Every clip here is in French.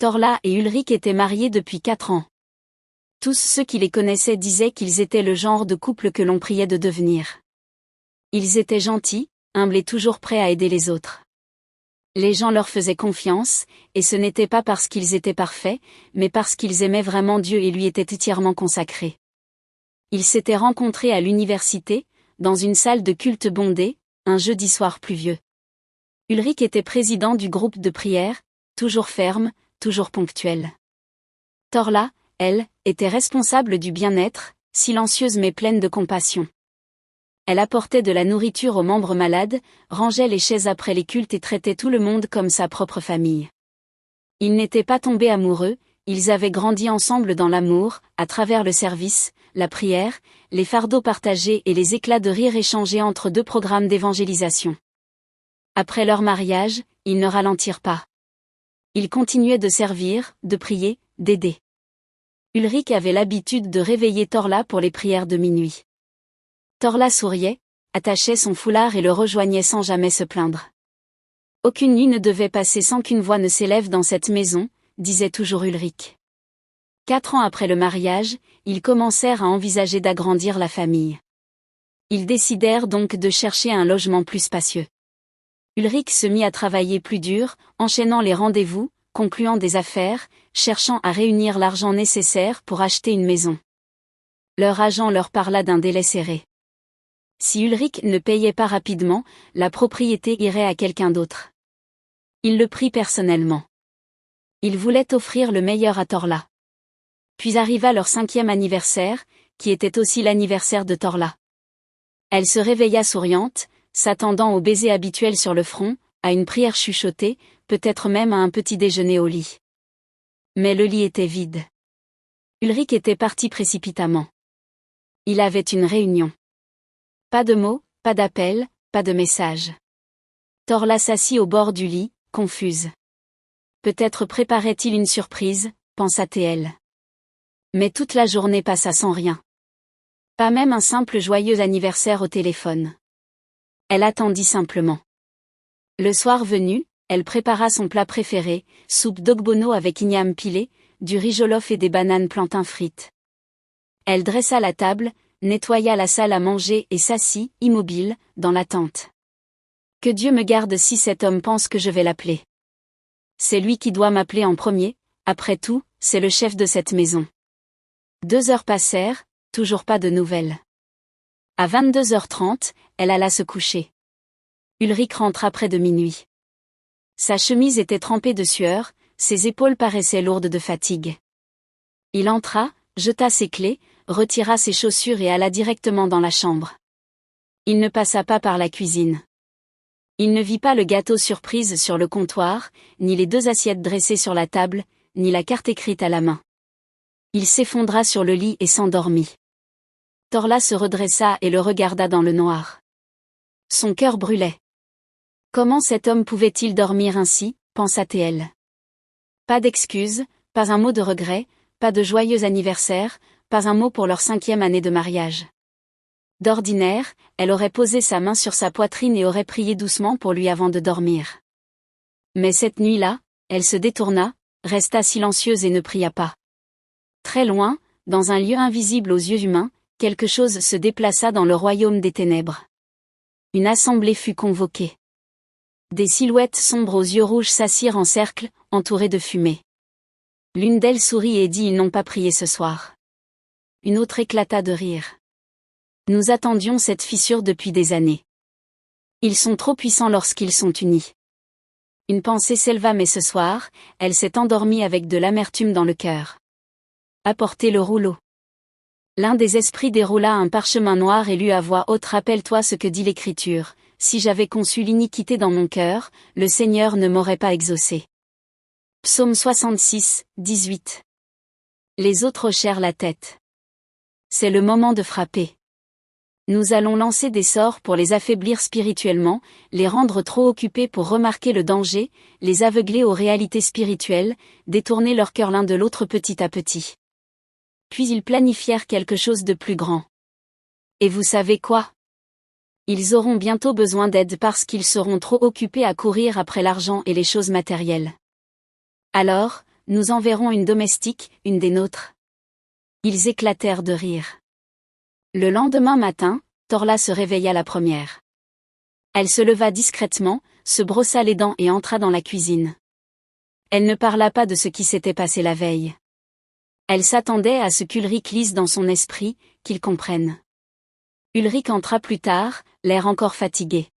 Torla et Ulrich étaient mariés depuis 4 ans. Tous ceux qui les connaissaient disaient qu'ils étaient le genre de couple que l'on priait de devenir. Ils étaient gentils, humbles et toujours prêts à aider les autres. Les gens leur faisaient confiance, et ce n'était pas parce qu'ils étaient parfaits, mais parce qu'ils aimaient vraiment Dieu et lui étaient entièrement consacrés. Ils s'étaient rencontrés à l'université, dans une salle de culte bondée, un jeudi soir pluvieux. Ulrich était président du groupe de prière, toujours ferme, toujours ponctuel. Torla, elle, était responsable du bien-être, silencieuse mais pleine de compassion. Elle apportait de la nourriture aux membres malades, rangeait les chaises après les cultes et traitait tout le monde comme sa propre famille. Ils n'étaient pas tombés amoureux, ils avaient grandi ensemble dans l'amour, à travers le service, la prière, les fardeaux partagés et les éclats de rire échangés entre 2 programmes d'évangélisation. Après leur mariage, ils ne ralentirent pas. Ils continuaient de servir, de prier, d'aider. Ulrich avait l'habitude de réveiller Torla pour les prières de minuit. Torla souriait, attachait son foulard et le rejoignait sans jamais se plaindre. Aucune nuit ne devait passer sans qu'une voix ne s'élève dans cette maison, disait toujours Ulrich. 4 ans après le mariage, ils commencèrent à envisager d'agrandir la famille. Ils décidèrent donc de chercher un logement plus spacieux. Ulrich se mit à travailler plus dur, enchaînant les rendez-vous, concluant des affaires, cherchant à réunir l'argent nécessaire pour acheter une maison. Leur agent leur parla d'un délai serré. Si Ulrich ne payait pas rapidement, la propriété irait à quelqu'un d'autre. Il le prit personnellement. Il voulait offrir le meilleur à Torla. Puis arriva leur 5e anniversaire, qui était aussi l'anniversaire de Torla. Elle se réveilla souriante, s'attendant au baiser habituel sur le front, à une prière chuchotée, peut-être même à un petit déjeuner au lit. Mais le lit était vide. Ulrich était parti précipitamment. Il avait une réunion. Pas de mots, pas d'appel, pas de message. Torla s'assit au bord du lit, confuse. Peut-être préparait-il une surprise, pensa-t-elle. Mais toute la journée passa sans rien. Pas même un simple joyeux anniversaire au téléphone. Elle attendit simplement. Le soir venu, elle prépara son plat préféré, soupe d'ogbono avec igname pilé, du riz jollof et des bananes plantain frites. Elle dressa la table, nettoya la salle à manger et s'assit, immobile, dans l'attente. Que Dieu me garde si cet homme pense que je vais l'appeler. C'est lui qui doit m'appeler en premier, après tout, c'est le chef de cette maison. 2 heures passèrent, toujours pas de nouvelles. À 22h30, elle alla se coucher. Ulrich rentra près de minuit. Sa chemise était trempée de sueur, ses épaules paraissaient lourdes de fatigue. Il entra, jeta ses clés, retira ses chaussures et alla directement dans la chambre. Il ne passa pas par la cuisine. Il ne vit pas le gâteau surprise sur le comptoir, ni les 2 assiettes dressées sur la table, ni la carte écrite à la main. Il s'effondra sur le lit et s'endormit. Torla se redressa et le regarda dans le noir. Son cœur brûlait. Comment cet homme pouvait-il dormir ainsi, pensa-t-elle. Pas d'excuses, pas un mot de regret, pas de joyeux anniversaire, pas un mot pour leur 5e année de mariage. D'ordinaire, elle aurait posé sa main sur sa poitrine et aurait prié doucement pour lui avant de dormir. Mais cette nuit-là, elle se détourna, resta silencieuse et ne pria pas. Très loin, dans un lieu invisible aux yeux humains, quelque chose se déplaça dans le royaume des ténèbres. Une assemblée fut convoquée. Des silhouettes sombres aux yeux rouges s'assirent en cercle, entourées de fumée. L'une d'elles sourit et dit « Ils n'ont pas prié ce soir ». Une autre éclata de rire. Nous attendions cette fissure depuis des années. Ils sont trop puissants lorsqu'ils sont unis. Une pensée s'éleva mais ce soir, elle s'est endormie avec de l'amertume dans le cœur. Apportez le rouleau. L'un des esprits déroula un parchemin noir et lut à voix haute « Rappelle-toi ce que dit l'Écriture, si j'avais conçu l'iniquité dans mon cœur, le Seigneur ne m'aurait pas exaucé. » Psaume 66, 18. Les autres hochèrent la tête. C'est le moment de frapper. Nous allons lancer des sorts pour les affaiblir spirituellement, les rendre trop occupés pour remarquer le danger, les aveugler aux réalités spirituelles, détourner leur cœur l'un de l'autre petit à petit. Puis ils planifièrent quelque chose de plus grand. Et vous savez quoi? Ils auront bientôt besoin d'aide parce qu'ils seront trop occupés à courir après l'argent et les choses matérielles. Alors, nous enverrons une domestique, une des nôtres. » Ils éclatèrent de rire. Le lendemain matin, Torla se réveilla la première. Elle se leva discrètement, se brossa les dents et entra dans la cuisine. Elle ne parla pas de ce qui s'était passé la veille. Elle s'attendait à ce qu'Ulrich lise dans son esprit, qu'il comprenne. Ulrich entra plus tard, l'air encore fatigué.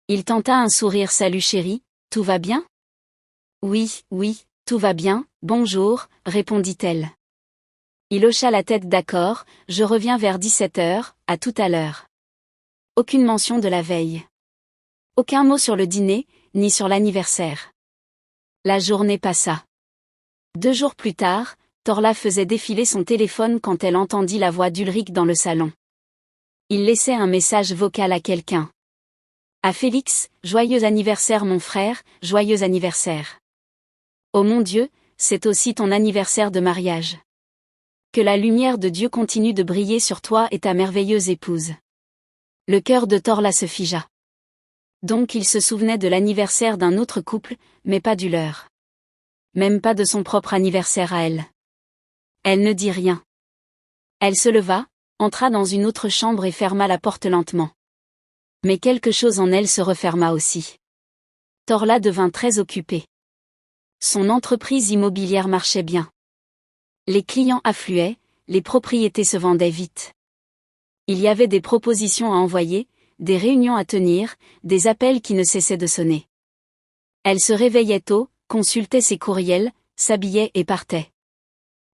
Il tenta un sourire. « Salut chérie, tout va bien ? » ?»« Oui, tout va bien, bonjour, » répondit-elle. Il hocha la tête. « D'accord, je reviens vers 17h, à tout à l'heure. » Aucune mention de la veille. Aucun mot sur le dîner, ni sur l'anniversaire. La journée passa. 2 jours plus tard, Torla faisait défiler son téléphone quand elle entendit la voix d'Ulrich dans le salon. Il laissait un message vocal à quelqu'un. « À Félix, joyeux anniversaire mon frère, joyeux anniversaire. Oh mon Dieu, c'est aussi ton anniversaire de mariage. Que la lumière de Dieu continue de briller sur toi et ta merveilleuse épouse. » Le cœur de Torla se figea. Donc il se souvenait de l'anniversaire d'un autre couple, mais pas du leur. Même pas de son propre anniversaire à elle. Elle ne dit rien. Elle se leva, entra dans une autre chambre et ferma la porte lentement. Mais quelque chose en elle se referma aussi. Torla devint très occupée. Son entreprise immobilière marchait bien. Les clients affluaient, les propriétés se vendaient vite. Il y avait des propositions à envoyer, des réunions à tenir, des appels qui ne cessaient de sonner. Elle se réveillait tôt, consultait ses courriels, s'habillait et partait.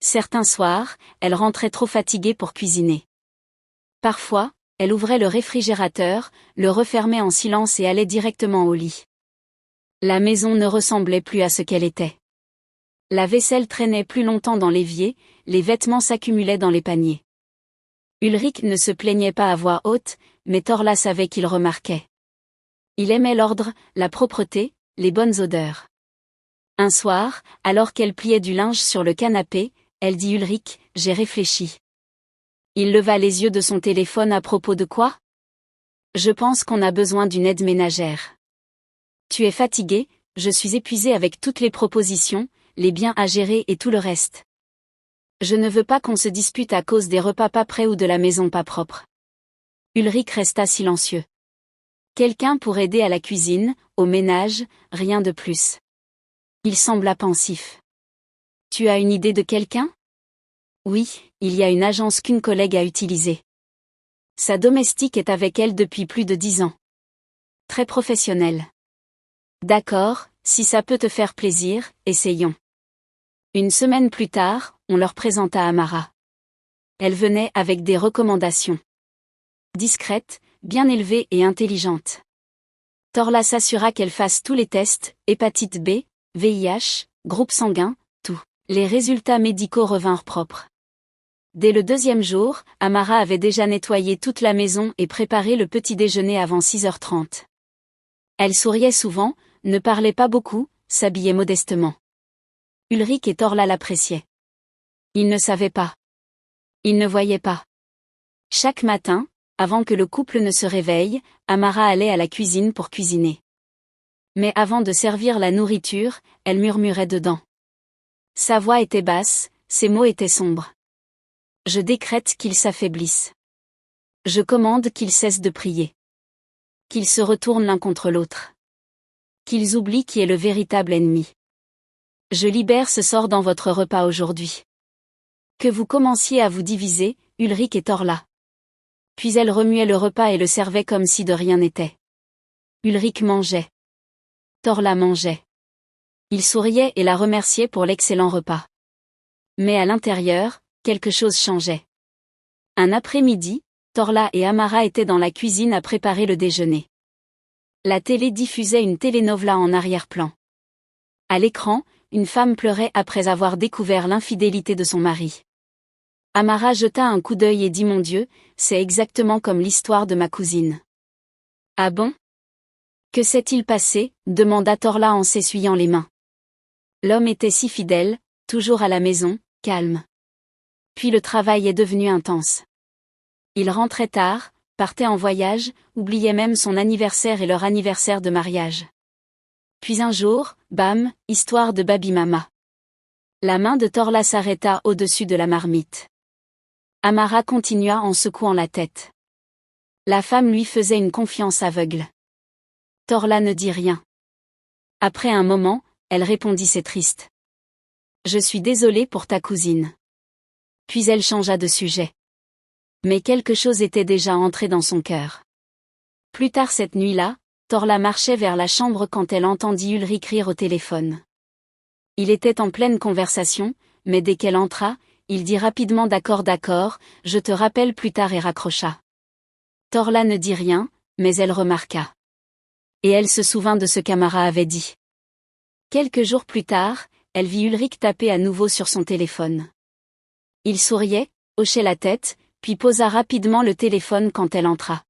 Certains soirs, elle rentrait trop fatiguée pour cuisiner. Parfois, elle ouvrait le réfrigérateur, le refermait en silence et allait directement au lit. La maison ne ressemblait plus à ce qu'elle était. La vaisselle traînait plus longtemps dans l'évier, les vêtements s'accumulaient dans les paniers. Ulrich ne se plaignait pas à voix haute, mais Torla savait qu'il remarquait. Il aimait l'ordre, la propreté, les bonnes odeurs. Un soir, alors qu'elle pliait du linge sur le canapé, elle dit « Ulrich, j'ai réfléchi. » Il leva les yeux de son téléphone. « À propos de quoi ? » ?»« Je pense qu'on a besoin d'une aide ménagère. Tu es fatigué, je suis épuisée avec toutes les propositions, les biens à gérer et tout le reste. Je ne veux pas qu'on se dispute à cause des repas pas prêts ou de la maison pas propre. » Ulrich resta silencieux. Quelqu'un pour aider à la cuisine, au ménage, rien de plus. Il sembla pensif. « Tu as une idée de quelqu'un ? » ? « Oui, il y a une agence qu'une collègue a utilisée. Sa domestique est avec elle depuis plus de 10 ans. Très professionnelle. »« D'accord, si ça peut te faire plaisir, essayons. » Une semaine plus tard, on leur présenta Amara. Elle venait avec des recommandations. Discrète, bien élevée et intelligente. Torla s'assura qu'elle fasse tous les tests, hépatite B, VIH, groupe sanguin, tout. Les résultats médicaux revinrent propres. Dès le 2e jour, Amara avait déjà nettoyé toute la maison et préparé le petit déjeuner avant 6h30. Elle souriait souvent, ne parlait pas beaucoup, s'habillait modestement. Ulrich et Torla l'appréciaient. Ils ne savaient pas. Ils ne voyaient pas. Chaque matin, avant que le couple ne se réveille, Amara allait à la cuisine pour cuisiner. Mais avant de servir la nourriture, elle murmurait dedans. Sa voix était basse, ses mots étaient sombres. Je décrète qu'ils s'affaiblissent. Je commande qu'ils cessent de prier. Qu'ils se retournent l'un contre l'autre. Qu'ils oublient qui est le véritable ennemi. Je libère ce sort dans votre repas aujourd'hui. Que vous commenciez à vous diviser, Ulrich et Torla. Puis elle remuait le repas et le servait comme si de rien n'était. Ulrich mangeait. Torla mangeait. Il souriait et la remerciait pour l'excellent repas. Mais à l'intérieur, quelque chose changeait. Un après-midi, Torla et Amara étaient dans la cuisine à préparer le déjeuner. La télé diffusait une telenovela en arrière-plan. À l'écran, une femme pleurait après avoir découvert l'infidélité de son mari. Amara jeta un coup d'œil et dit « Mon Dieu, c'est exactement comme l'histoire de ma cousine. »« Ah bon ? Que s'est-il passé ?» demanda Torla en s'essuyant les mains. L'homme était si fidèle, toujours à la maison, calme. Puis le travail est devenu intense. Il rentrait tard, partait en voyage, oubliait même son anniversaire et leur anniversaire de mariage. Puis un jour, bam, histoire de Baby Mama. La main de Torla s'arrêta au-dessus de la marmite. Amara continua en secouant la tête. La femme lui faisait une confiance aveugle. Torla ne dit rien. Après un moment, elle répondit: c'est triste. Je suis désolée pour ta cousine. Puis elle changea de sujet. Mais quelque chose était déjà entré dans son cœur. Plus tard cette nuit-là, Torla marchait vers la chambre quand elle entendit Ulrich rire au téléphone. Il était en pleine conversation, mais dès qu'elle entra, il dit rapidement: d'accord, je te rappelle plus tard, et raccrocha. Torla ne dit rien, mais elle remarqua. Et elle se souvint de ce qu'Amara avait dit. Quelques jours plus tard, elle vit Ulrich taper à nouveau sur son téléphone. Il souriait, hochait la tête, puis posa rapidement le téléphone quand elle entra.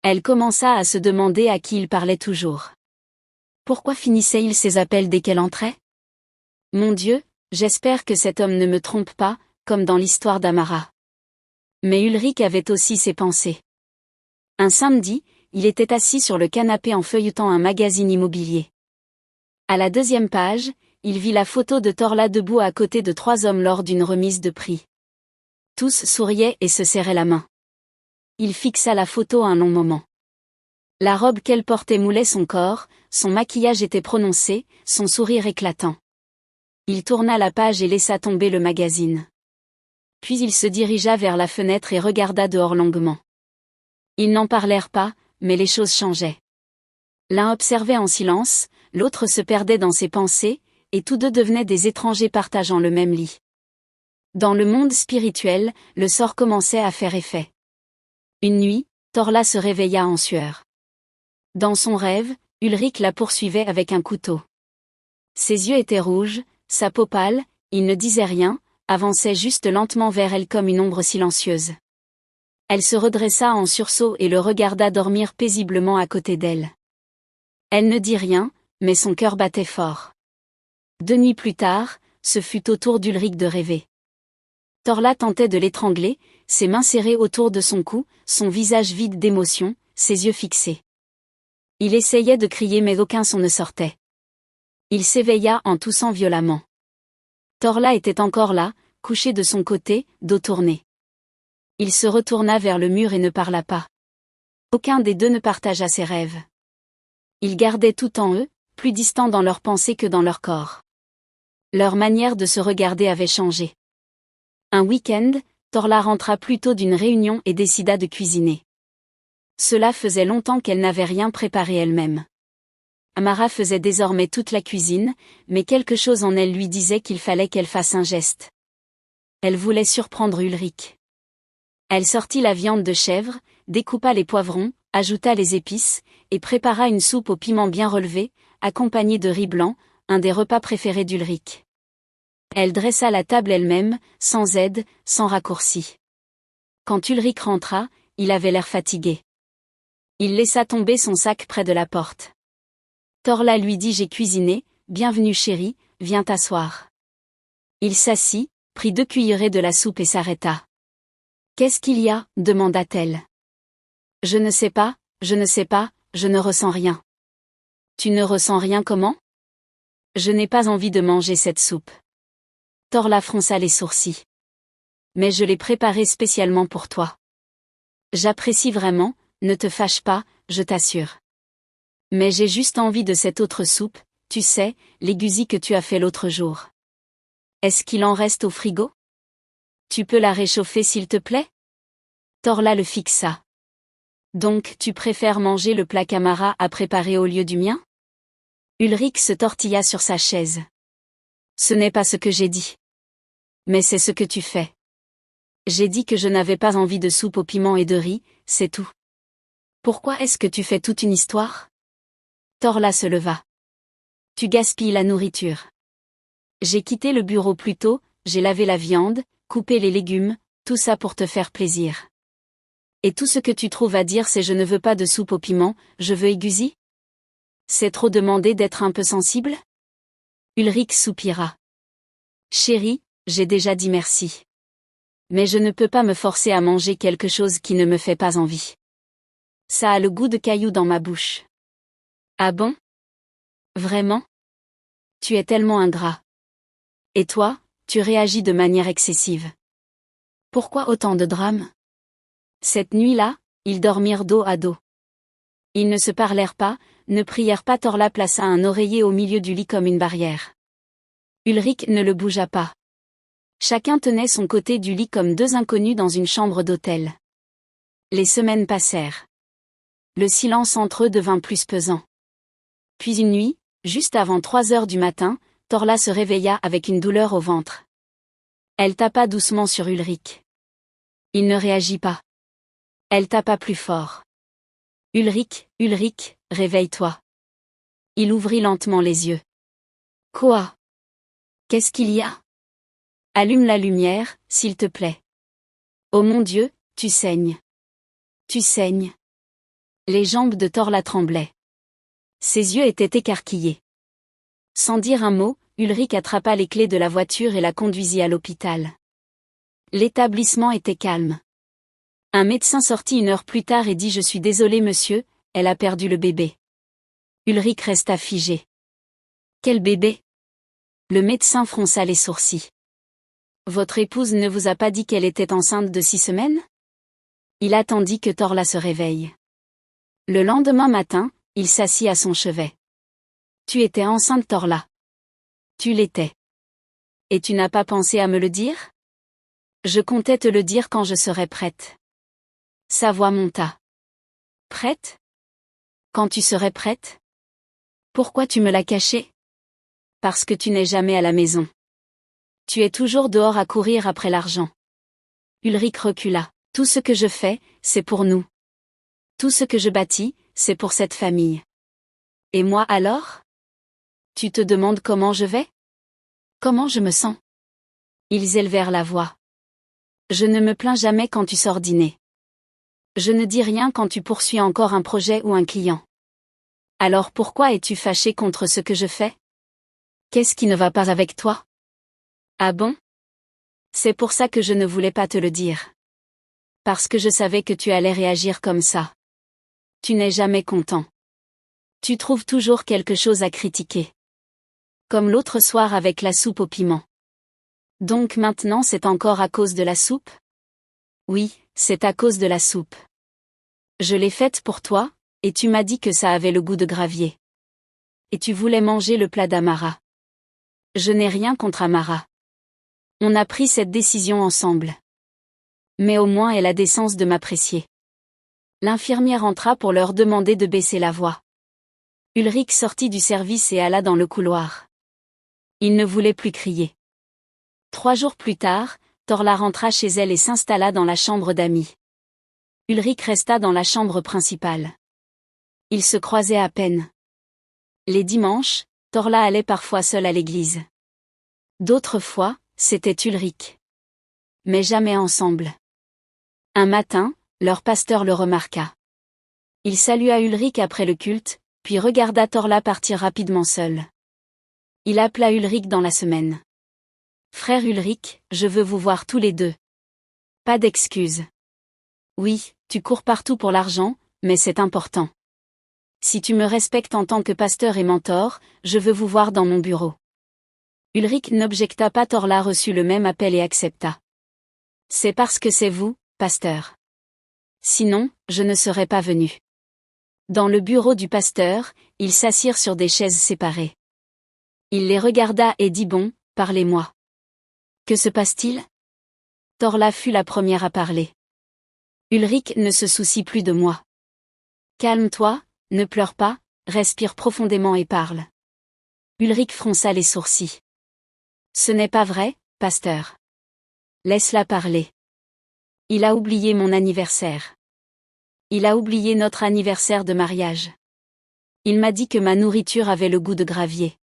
Elle commença à se demander à qui il parlait toujours. Pourquoi finissait-il ses appels dès qu'elle entrait? Mon Dieu, j'espère que cet homme ne me trompe pas, comme dans l'histoire d'Amara. Mais Ulrich avait aussi ses pensées. Un samedi, il était assis sur le canapé en feuilletant un magazine immobilier. À la deuxième page, il vit la photo de Torla debout à côté de 3 hommes lors d'une remise de prix. Tous souriaient et se serraient la main. Il fixa la photo un long moment. La robe qu'elle portait moulait son corps, son maquillage était prononcé, son sourire éclatant. Il tourna la page et laissa tomber le magazine. Puis il se dirigea vers la fenêtre et regarda dehors longuement. Ils n'en parlèrent pas, mais les choses changeaient. L'un observait en silence, l'autre se perdait dans ses pensées, et tous deux devenaient des étrangers partageant le même lit. Dans le monde spirituel, le sort commençait à faire effet. Une nuit, Torla se réveilla en sueur. Dans son rêve, Ulrich la poursuivait avec un couteau. Ses yeux étaient rouges, sa peau pâle, il ne disait rien, avançait juste lentement vers elle comme une ombre silencieuse. Elle se redressa en sursaut et le regarda dormir paisiblement à côté d'elle. Elle ne dit rien, mais son cœur battait fort. 2 nuits plus tard, ce fut au tour d'Ulrich de rêver. Torla tentait de l'étrangler, ses mains serrées autour de son cou, son visage vide d'émotion, ses yeux fixés. Il essayait de crier mais aucun son ne sortait. Il s'éveilla en toussant violemment. Torla était encore là, couchée de son côté, dos tourné. Il se retourna vers le mur et ne parla pas. Aucun des deux ne partagea ses rêves. Ils gardaient tout en eux, plus distants dans leurs pensées que dans leur corps. Leur manière de se regarder avait changé. Un week-end, Torla rentra plus tôt d'une réunion et décida de cuisiner. Cela faisait longtemps qu'elle n'avait rien préparé elle-même. Amara faisait désormais toute la cuisine, mais quelque chose en elle lui disait qu'il fallait qu'elle fasse un geste. Elle voulait surprendre Ulrich. Elle sortit la viande de chèvre, découpa les poivrons, ajouta les épices, et prépara une soupe au piment bien relevé, accompagnée de riz blanc, un des repas préférés d'Ulrich. Elle dressa la table elle-même, sans aide, sans raccourci. Quand Ulrich rentra, il avait l'air fatigué. Il laissa tomber son sac près de la porte. Torla lui dit: j'ai cuisiné, bienvenue chérie, viens t'asseoir. Il s'assit, prit 2 cuillerées de la soupe et s'arrêta. Qu'est-ce qu'il y a? Demanda-t-elle. Je ne sais pas, je ne ressens rien. Tu ne ressens rien comment? Je n'ai pas envie de manger cette soupe. Torla fronça les sourcils. Mais je l'ai préparée spécialement pour toi. J'apprécie vraiment, ne te fâche pas, je t'assure. Mais j'ai juste envie de cette autre soupe, tu sais, l'égusi que tu as fait l'autre jour. Est-ce qu'il en reste au frigo? Tu peux la réchauffer s'il te plaît? Torla le fixa. Donc tu préfères manger le plat qu'Amara a préparé au lieu du mien? Ulrich se tortilla sur sa chaise. Ce n'est pas ce que j'ai dit. Mais c'est ce que tu fais. J'ai dit que je n'avais pas envie de soupe au piment et de riz, c'est tout. Pourquoi est-ce que tu fais toute une histoire? Torla se leva. Tu gaspilles la nourriture. J'ai quitté le bureau plus tôt, j'ai lavé la viande, coupé les légumes, tout ça pour te faire plaisir. Et tout ce que tu trouves à dire c'est: je ne veux pas de soupe au piment, je veux égusi? C'est trop demander d'être un peu sensible? Ulrich soupira. Chérie, j'ai déjà dit merci. Mais je ne peux pas me forcer à manger quelque chose qui ne me fait pas envie. Ça a le goût de cailloux dans ma bouche. Ah bon? Vraiment? Tu es tellement ingrat. Et toi, tu réagis de manière excessive. Pourquoi autant de drames? Cette nuit-là, ils dormirent dos à dos. Ils ne se parlèrent pas, ne prièrent pas. Torla plaça un oreiller au milieu du lit comme une barrière. Ulrich ne le bougea pas. Chacun tenait son côté du lit comme deux inconnus dans une chambre d'hôtel. Les semaines passèrent. Le silence entre eux devint plus pesant. Puis une nuit, juste avant 3 heures du matin, Torla se réveilla avec une douleur au ventre. Elle tapa doucement sur Ulrich. Il ne réagit pas. Elle tapa plus fort. Ulrich, Ulrich, réveille-toi. Il ouvrit lentement les yeux. Quoi? Qu'est-ce qu'il y a? Allume la lumière, s'il te plaît. Oh mon Dieu, tu saignes. Tu saignes. Les jambes de Torla tremblaient. Ses yeux étaient écarquillés. Sans dire un mot, Ulrich attrapa les clés de la voiture et la conduisit à l'hôpital. L'établissement était calme. Un médecin sortit 1 heure plus tard et dit: Je suis désolé monsieur, elle a perdu le bébé. Ulrich resta figé. Quel bébé? Le médecin fronça les sourcils. Votre épouse ne vous a pas dit qu'elle était enceinte de 6 semaines? Il attendit que Torla se réveille. Le lendemain matin, il s'assit à son chevet. Tu étais enceinte, Torla. Tu l'étais. Et tu n'as pas pensé à me le dire? Je comptais te le dire quand je serais prête. Sa voix monta. Prête? Quand tu serais prête? Pourquoi tu me l'as caché? Parce que tu n'es jamais à la maison. Tu es toujours dehors à courir après l'argent. Ulrich recula. Tout ce que je fais, c'est pour nous. Tout ce que je bâtis, c'est pour cette famille. Et moi alors? Tu te demandes comment je vais? Comment je me sens? Ils élevèrent la voix. Je ne me plains jamais quand tu sors dîner. Je ne dis rien quand tu poursuis encore un projet ou un client. Alors pourquoi es-tu fâché contre ce que je fais? Qu'est-ce qui ne va pas avec toi? Ah bon? C'est pour ça que je ne voulais pas te le dire. Parce que je savais que tu allais réagir comme ça. Tu n'es jamais content. Tu trouves toujours quelque chose à critiquer. Comme l'autre soir avec la soupe au piment. Donc maintenant c'est encore à cause de la soupe? Oui, c'est à cause de la soupe. Je l'ai faite pour toi, et tu m'as dit que ça avait le goût de gravier. Et tu voulais manger le plat d'Amara. Je n'ai rien contre Amara. On a pris cette décision ensemble. Mais au moins elle a décence de m'apprécier. L'infirmière entra pour leur demander de baisser la voix. Ulrich sortit du service et alla dans le couloir. Il ne voulait plus crier. 3 jours plus tard, Torla rentra chez elle et s'installa dans la chambre d'amis. Ulrich resta dans la chambre principale. Ils se croisaient à peine. Les dimanches, Torla allait parfois seule à l'église. D'autres fois, c'était Ulrich. Mais jamais ensemble. Un matin, leur pasteur le remarqua. Il salua Ulrich après le culte, puis regarda Torla partir rapidement seule. Il appela Ulrich dans la semaine. Frère Ulrich, je veux vous voir tous les deux. Pas d'excuses. Oui, tu cours partout pour l'argent, mais c'est important. Si tu me respectes en tant que pasteur et mentor, je veux vous voir dans mon bureau. Ulrich n'objecta pas. Torla reçut le même appel et accepta. C'est parce que c'est vous, pasteur. Sinon, je ne serais pas venu. Dans le bureau du pasteur, ils s'assirent sur des chaises séparées. Il les regarda et dit: Bon, parlez-moi. Que se passe-t-il? Torla fut la première à parler. Ulrich ne se soucie plus de moi. Calme-toi, ne pleure pas, respire profondément et parle. Ulrich fronça les sourcils. Ce n'est pas vrai, pasteur. Laisse-la parler. Il a oublié mon anniversaire. Il a oublié notre anniversaire de mariage. Il m'a dit que ma nourriture avait le goût de gravier.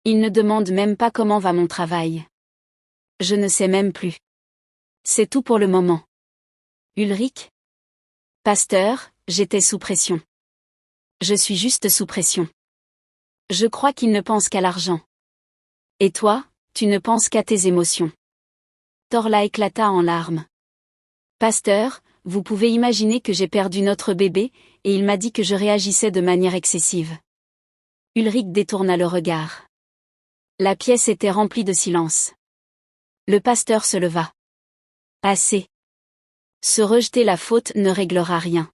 Il ne demande même pas comment va mon travail. Je ne sais même plus. C'est tout pour le moment. Ulrich? Pasteur, j'étais sous pression. Je suis juste sous pression. Je crois qu'il ne pense qu'à l'argent. Et toi, tu ne penses qu'à tes émotions. Torla éclata en larmes. Pasteur, vous pouvez imaginer que j'ai perdu notre bébé, et il m'a dit que je réagissais de manière excessive. Ulrich détourna le regard. La pièce était remplie de silence. Le pasteur se leva. Assez. Se rejeter la faute ne réglera rien.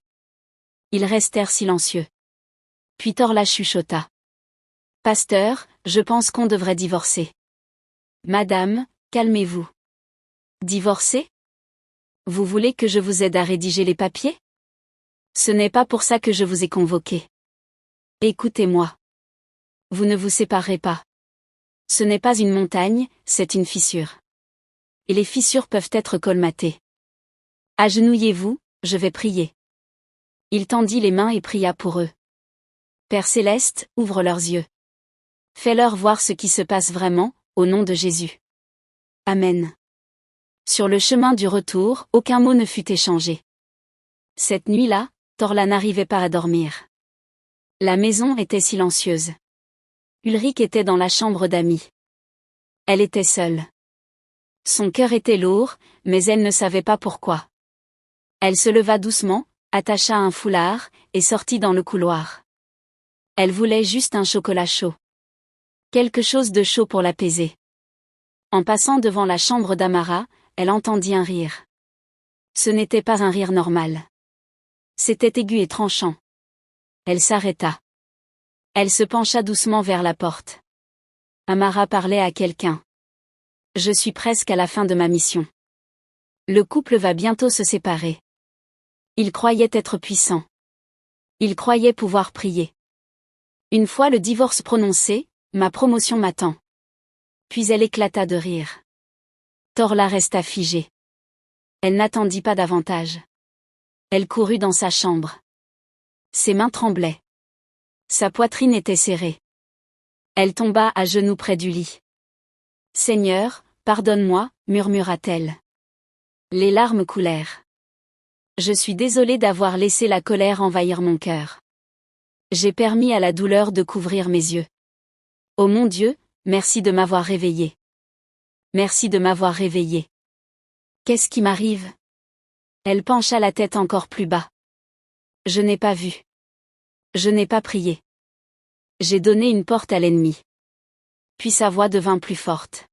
Ils restèrent silencieux. Puis Torla chuchota. Pasteur, je pense qu'on devrait divorcer. Madame, calmez-vous. Divorcer? Vous voulez que je vous aide à rédiger les papiers? Ce n'est pas pour ça que je vous ai convoqué. Écoutez-moi. Vous ne vous séparerez pas. Ce n'est pas une montagne, c'est une fissure. Et les fissures peuvent être colmatées. Agenouillez-vous, je vais prier. Il tendit les mains et pria pour eux. Père céleste, ouvre leurs yeux. Fais-leur voir ce qui se passe vraiment, au nom de Jésus. Amen. Sur le chemin du retour, aucun mot ne fut échangé. Cette nuit-là, Torla n'arrivait pas à dormir. La maison était silencieuse. Ulrich était dans la chambre d'amis. Elle était seule. Son cœur était lourd, mais elle ne savait pas pourquoi. Elle se leva doucement, attacha un foulard, et sortit dans le couloir. Elle voulait juste un chocolat chaud. Quelque chose de chaud pour l'apaiser. En passant devant la chambre d'Amara, elle entendit un rire. Ce n'était pas un rire normal. C'était aigu et tranchant. Elle s'arrêta. Elle se pencha doucement vers la porte. Amara parlait à quelqu'un. Je suis presque à la fin de ma mission. Le couple va bientôt se séparer. Il croyait être puissant. Il croyait pouvoir prier. Une fois le divorce prononcé, ma promotion m'attend. Puis elle éclata de rire. Torla resta figée. Elle n'attendit pas davantage. Elle courut dans sa chambre. Ses mains tremblaient. Sa poitrine était serrée. Elle tomba à genoux près du lit. Seigneur, pardonne-moi, murmura-t-elle. Les larmes coulèrent. Je suis désolée d'avoir laissé la colère envahir mon cœur. J'ai permis à la douleur de couvrir mes yeux. Oh mon Dieu, merci de m'avoir réveillée. Merci de m'avoir réveillée. Qu'est-ce qui m'arrive? Elle pencha la tête encore plus bas. Je n'ai pas vu. Je n'ai pas prié. J'ai donné une porte à l'ennemi. Puis sa voix devint plus forte.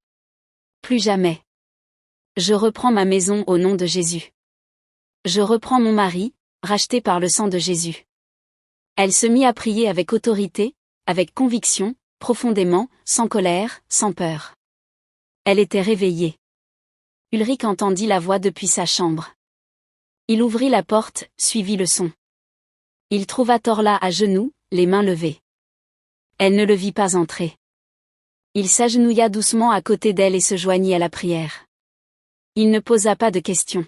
Plus jamais. Je reprends ma maison au nom de Jésus. Je reprends mon mari, racheté par le sang de Jésus. Elle se mit à prier avec autorité, avec conviction, profondément, sans colère, sans peur. Elle était réveillée. Ulrich entendit la voix depuis sa chambre. Il ouvrit la porte, suivit le son. Il trouva Torla à genoux, les mains levées. Elle ne le vit pas entrer. Il s'agenouilla doucement à côté d'elle et se joignit à la prière. Il ne posa pas de questions.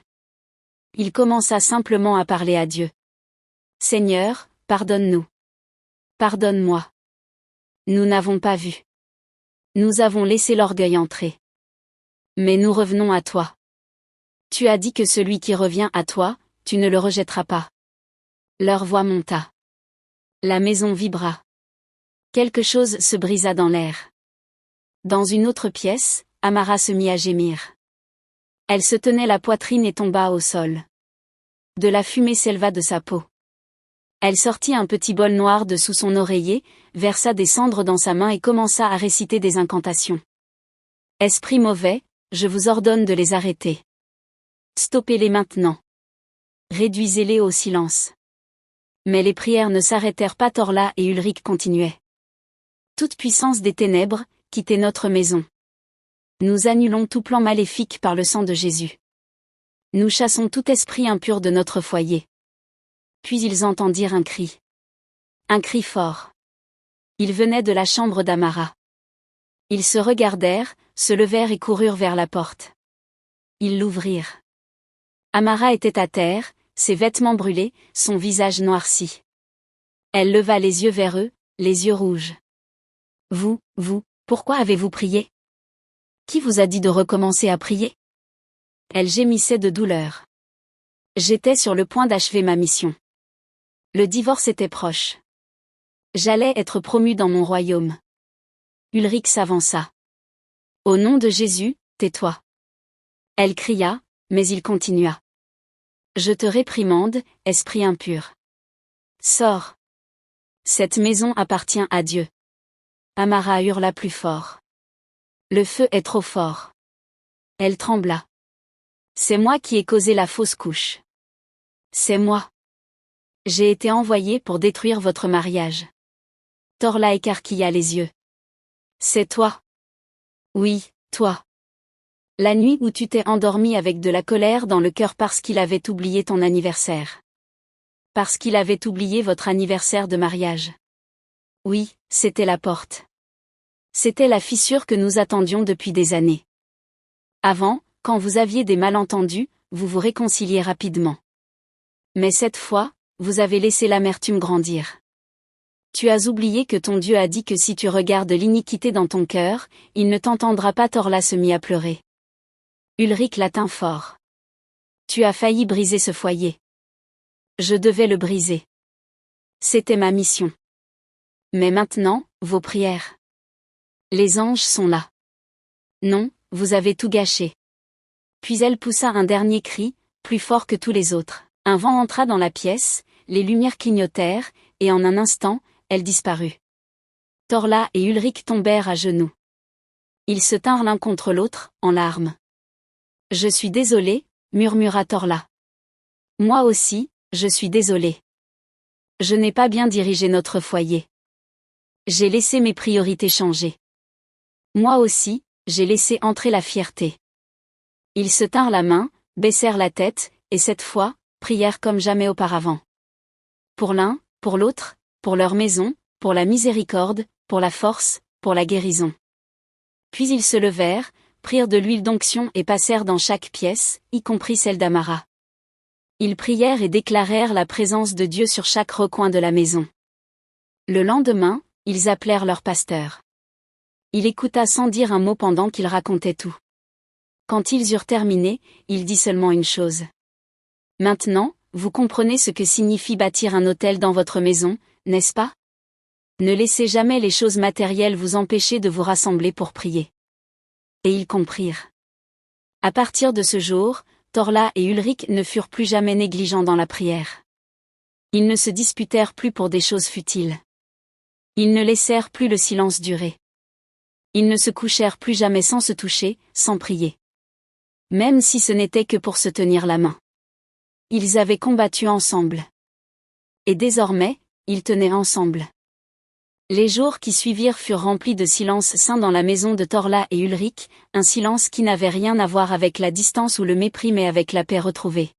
Il commença simplement à parler à Dieu. Seigneur, pardonne-nous. Pardonne-moi. Nous n'avons pas vu. Nous avons laissé l'orgueil entrer. Mais nous revenons à toi. Tu as dit que celui qui revient à toi, tu ne le rejetteras pas. Leur voix monta. La maison vibra. Quelque chose se brisa dans l'air. Dans une autre pièce, Amara se mit à gémir. Elle se tenait la poitrine et tomba au sol. De la fumée s'éleva de sa peau. Elle sortit un petit bol noir de sous son oreiller, versa des cendres dans sa main et commença à réciter des incantations. Esprits mauvais, je vous ordonne de les arrêter. Stoppez-les maintenant. Réduisez-les au silence. Mais les prières ne s'arrêtèrent pas. Torla et Ulrich continuaient. Toute puissance des ténèbres, quittez notre maison. Nous annulons tout plan maléfique par le sang de Jésus. Nous chassons tout esprit impur de notre foyer. Puis ils entendirent un cri. Un cri fort. Il venait de la chambre d'Amara. Ils se regardèrent, se levèrent et coururent vers la porte. Ils l'ouvrirent. Amara était à terre, ses vêtements brûlés, son visage noirci. Elle leva les yeux vers eux, les yeux rouges. Vous, pourquoi avez-vous prié? Qui vous a dit de recommencer à prier? Elle gémissait de douleur. J'étais sur le point d'achever ma mission. Le divorce était proche. J'allais être promue dans mon royaume. Ulrich s'avança. Au nom de Jésus, tais-toi. Elle cria, mais il continua. Je te réprimande, esprit impur. Sors. Cette maison appartient à Dieu. Amara hurla plus fort. Le feu est trop fort. Elle trembla. C'est moi qui ai causé la fausse couche. C'est moi. J'ai été envoyé pour détruire votre mariage. Torla écarquilla les yeux. C'est toi. Oui, toi. La nuit où tu t'es endormi avec de la colère dans le cœur parce qu'il avait oublié ton anniversaire. Parce qu'il avait oublié votre anniversaire de mariage. Oui, c'était la porte. C'était la fissure que nous attendions depuis des années. Avant, quand vous aviez des malentendus, vous vous réconciliez rapidement. Mais cette fois, vous avez laissé l'amertume grandir. Tu as oublié que ton Dieu a dit que si tu regardes l'iniquité dans ton cœur, il ne t'entendra pas. Torla se mit à pleurer. Ulrich la tint fort. Tu as failli briser ce foyer. Je devais le briser. C'était ma mission. Mais maintenant, vos prières. Les anges sont là. Non, vous avez tout gâché. Puis elle poussa un dernier cri, plus fort que tous les autres. Un vent entra dans la pièce, les lumières clignotèrent, et en un instant, elle disparut. Torla et Ulrich tombèrent à genoux. Ils se tinrent l'un contre l'autre, en larmes. Je suis désolé, murmura Torla. Moi aussi, je suis désolé. Je n'ai pas bien dirigé notre foyer. J'ai laissé mes priorités changer. Moi aussi, j'ai laissé entrer la fierté. Ils se tinrent la main, baissèrent la tête, et cette fois, prièrent comme jamais auparavant. Pour l'un, pour l'autre, pour leur maison, pour la miséricorde, pour la force, pour la guérison. Puis ils se levèrent, prirent de l'huile d'onction et passèrent dans chaque pièce, y compris celle d'Amara. Ils prièrent et déclarèrent la présence de Dieu sur chaque recoin de la maison. Le lendemain, ils appelèrent leur pasteur. Il écouta sans dire un mot pendant qu'ils racontaient tout. Quand ils eurent terminé, il dit seulement une chose. Maintenant, vous comprenez ce que signifie bâtir un autel dans votre maison, n'est-ce pas? Ne laissez jamais les choses matérielles vous empêcher de vous rassembler pour prier. Et ils comprirent. À partir de ce jour, Torla et Ulrich ne furent plus jamais négligents dans la prière. Ils ne se disputèrent plus pour des choses futiles. Ils ne laissèrent plus le silence durer. Ils ne se couchèrent plus jamais sans se toucher, sans prier. Même si ce n'était que pour se tenir la main. Ils avaient combattu ensemble. Et désormais, ils tenaient ensemble. Les jours qui suivirent furent remplis de silence sain dans la maison de Torla et Ulrich, un silence qui n'avait rien à voir avec la distance ou le mépris mais avec la paix retrouvée.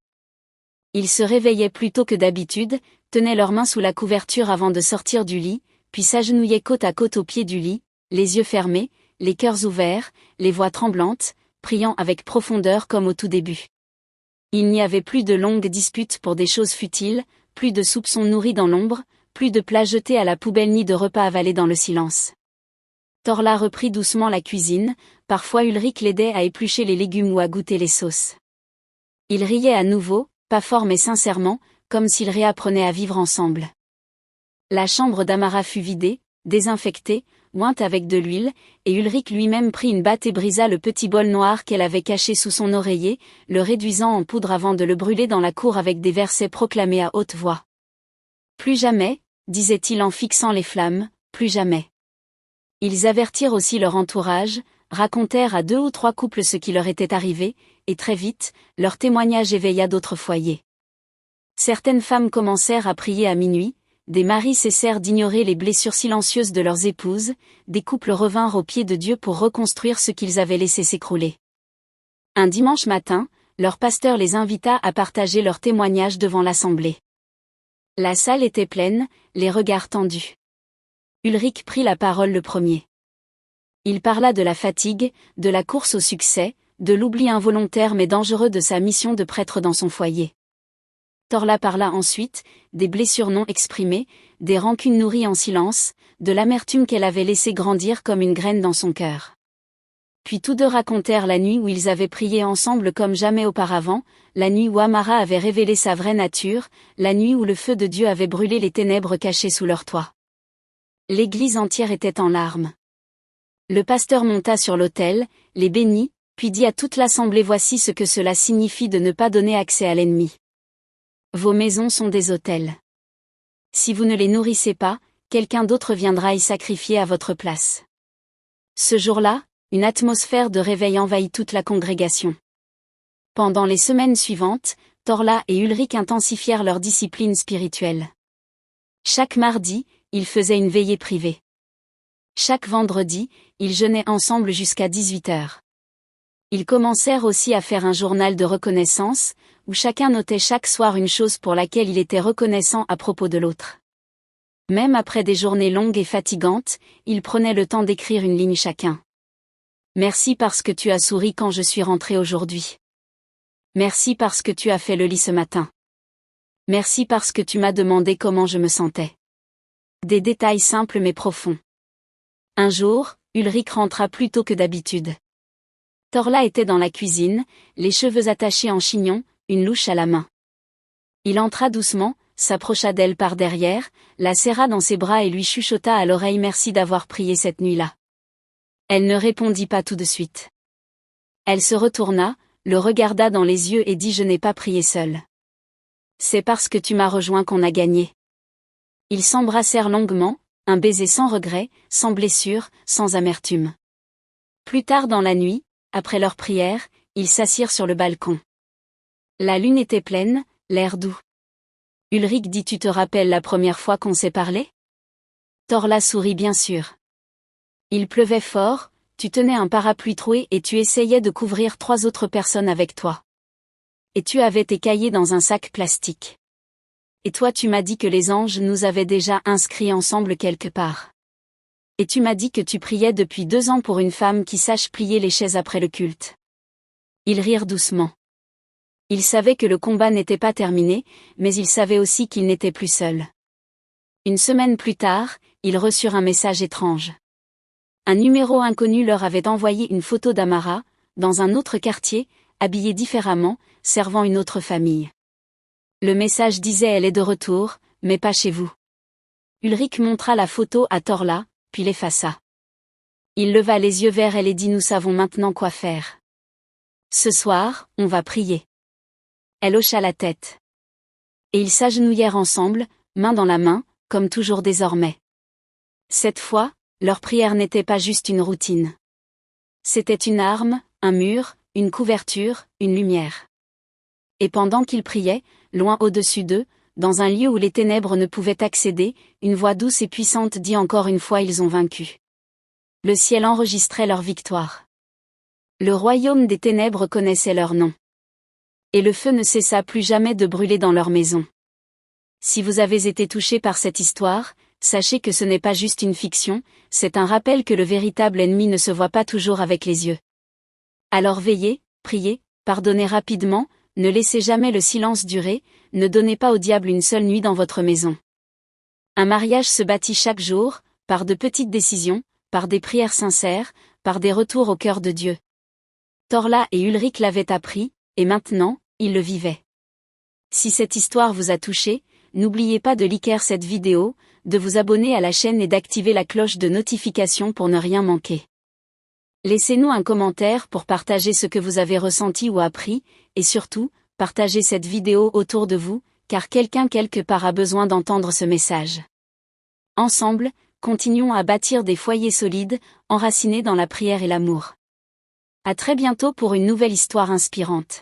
Ils se réveillaient plus tôt que d'habitude, tenaient leurs mains sous la couverture avant de sortir du lit, puis s'agenouillaient côte à côte au pied du lit, les yeux fermés, les cœurs ouverts, les voix tremblantes, priant avec profondeur comme au tout début. Il n'y avait plus de longues disputes pour des choses futiles, plus de soupçons nourris dans l'ombre, plus de plats jetés à la poubelle ni de repas avalés dans le silence. Torla reprit doucement la cuisine, parfois Ulrich l'aidait à éplucher les légumes ou à goûter les sauces. Ils riaient à nouveau, pas fort mais sincèrement, comme s'ils réapprenaient à vivre ensemble. La chambre d'Amara fut vidée, désinfectée, ointe avec de l'huile, et Ulrich lui-même prit une batte et brisa le petit bol noir qu'elle avait caché sous son oreiller, le réduisant en poudre avant de le brûler dans la cour avec des versets proclamés à haute voix. Plus jamais, disait-il en fixant les flammes, plus jamais. Ils avertirent aussi leur entourage, racontèrent à 2 ou 3 couples ce qui leur était arrivé, et très vite, leur témoignage éveilla d'autres foyers. Certaines femmes commencèrent à prier à minuit, des maris cessèrent d'ignorer les blessures silencieuses de leurs épouses, des couples revinrent au pied de Dieu pour reconstruire ce qu'ils avaient laissé s'écrouler. Un dimanche matin, leur pasteur les invita à partager leurs témoignages devant l'assemblée. La salle était pleine, les regards tendus. Ulrich prit la parole le premier. Il parla de la fatigue, de la course au succès, de l'oubli involontaire mais dangereux de sa mission de prêtre dans son foyer. Torla parla ensuite, des blessures non exprimées, des rancunes nourries en silence, de l'amertume qu'elle avait laissé grandir comme une graine dans son cœur. Puis tous deux racontèrent la nuit où ils avaient prié ensemble comme jamais auparavant, la nuit où Amara avait révélé sa vraie nature, la nuit où le feu de Dieu avait brûlé les ténèbres cachées sous leur toit. L'église entière était en larmes. Le pasteur monta sur l'autel, les bénit, puis dit à toute l'assemblée: voici ce que cela signifie de ne pas donner accès à l'ennemi. Vos maisons sont des autels. Si vous ne les nourrissez pas, quelqu'un d'autre viendra y sacrifier à votre place. Ce jour-là, une atmosphère de réveil envahit toute la congrégation. Pendant les semaines suivantes, Torla et Ulrich intensifièrent leur discipline spirituelle. Chaque mardi, ils faisaient une veillée privée. Chaque vendredi, ils jeûnaient ensemble jusqu'à 18h. Ils commencèrent aussi à faire un journal de reconnaissance, où chacun notait chaque soir une chose pour laquelle il était reconnaissant à propos de l'autre. Même après des journées longues et fatigantes, ils prenaient le temps d'écrire une ligne chacun. Merci parce que tu as souri quand je suis rentré aujourd'hui. Merci parce que tu as fait le lit ce matin. Merci parce que tu m'as demandé comment je me sentais. Des détails simples mais profonds. Un jour, Ulrich rentra plus tôt que d'habitude. Torla était dans la cuisine, les cheveux attachés en chignon, une louche à la main. Il entra doucement, s'approcha d'elle par derrière, la serra dans ses bras et lui chuchota à l'oreille merci d'avoir prié cette nuit-là. Elle ne répondit pas tout de suite. Elle se retourna, le regarda dans les yeux et dit je n'ai pas prié seule. C'est parce que tu m'as rejoint qu'on a gagné. Ils s'embrassèrent longuement, un baiser sans regret, sans blessure, sans amertume. Plus tard dans la nuit, après leur prière, ils s'assirent sur le balcon. La lune était pleine, l'air doux. Ulrich dit tu te rappelles la première fois qu'on s'est parlé? Torla sourit bien sûr. Il pleuvait fort, tu tenais un parapluie troué et tu essayais de couvrir 3 autres personnes avec toi. Et tu avais tes cahiers dans un sac plastique. Et toi tu m'as dit que les anges nous avaient déjà inscrits ensemble quelque part. Et tu m'as dit que tu priais depuis 2 ans pour une femme qui sache plier les chaises après le culte. Ils rirent doucement. Ils savaient que le combat n'était pas terminé, mais ils savaient aussi qu'ils n'étaient plus seuls. Une semaine plus tard, ils reçurent un message étrange. Un numéro inconnu leur avait envoyé une photo d'Amara, dans un autre quartier, habillée différemment, servant une autre famille. Le message disait elle est de retour, mais pas chez vous. Ulrich montra la photo à Torla, puis l'effaça. Il leva les yeux vers elle et dit nous savons maintenant quoi faire. Ce soir, on va prier. Elle hocha la tête. Et ils s'agenouillèrent ensemble, main dans la main, comme toujours désormais. Cette fois, leur prière n'était pas juste une routine. C'était une arme, un mur, une couverture, une lumière. Et pendant qu'ils priaient, loin au-dessus d'eux, dans un lieu où les ténèbres ne pouvaient accéder, une voix douce et puissante dit encore une fois ils ont vaincu. Le ciel enregistrait leur victoire. Le royaume des ténèbres connaissait leur nom. Et le feu ne cessa plus jamais de brûler dans leur maison. Si vous avez été touché par cette histoire, sachez que ce n'est pas juste une fiction, c'est un rappel que le véritable ennemi ne se voit pas toujours avec les yeux. Alors veillez, priez, pardonnez rapidement, ne laissez jamais le silence durer, ne donnez pas au diable une seule nuit dans votre maison. Un mariage se bâtit chaque jour, par de petites décisions, par des prières sincères, par des retours au cœur de Dieu. Torla et Ulrich l'avaient appris, et maintenant, ils le vivaient. Si cette histoire vous a touché, n'oubliez pas de liker cette vidéo, de vous abonner à la chaîne et d'activer la cloche de notification pour ne rien manquer. Laissez-nous un commentaire pour partager ce que vous avez ressenti ou appris, et surtout, partagez cette vidéo autour de vous, car quelqu'un quelque part a besoin d'entendre ce message. Ensemble, continuons à bâtir des foyers solides, enracinés dans la prière et l'amour. À très bientôt pour une nouvelle histoire inspirante.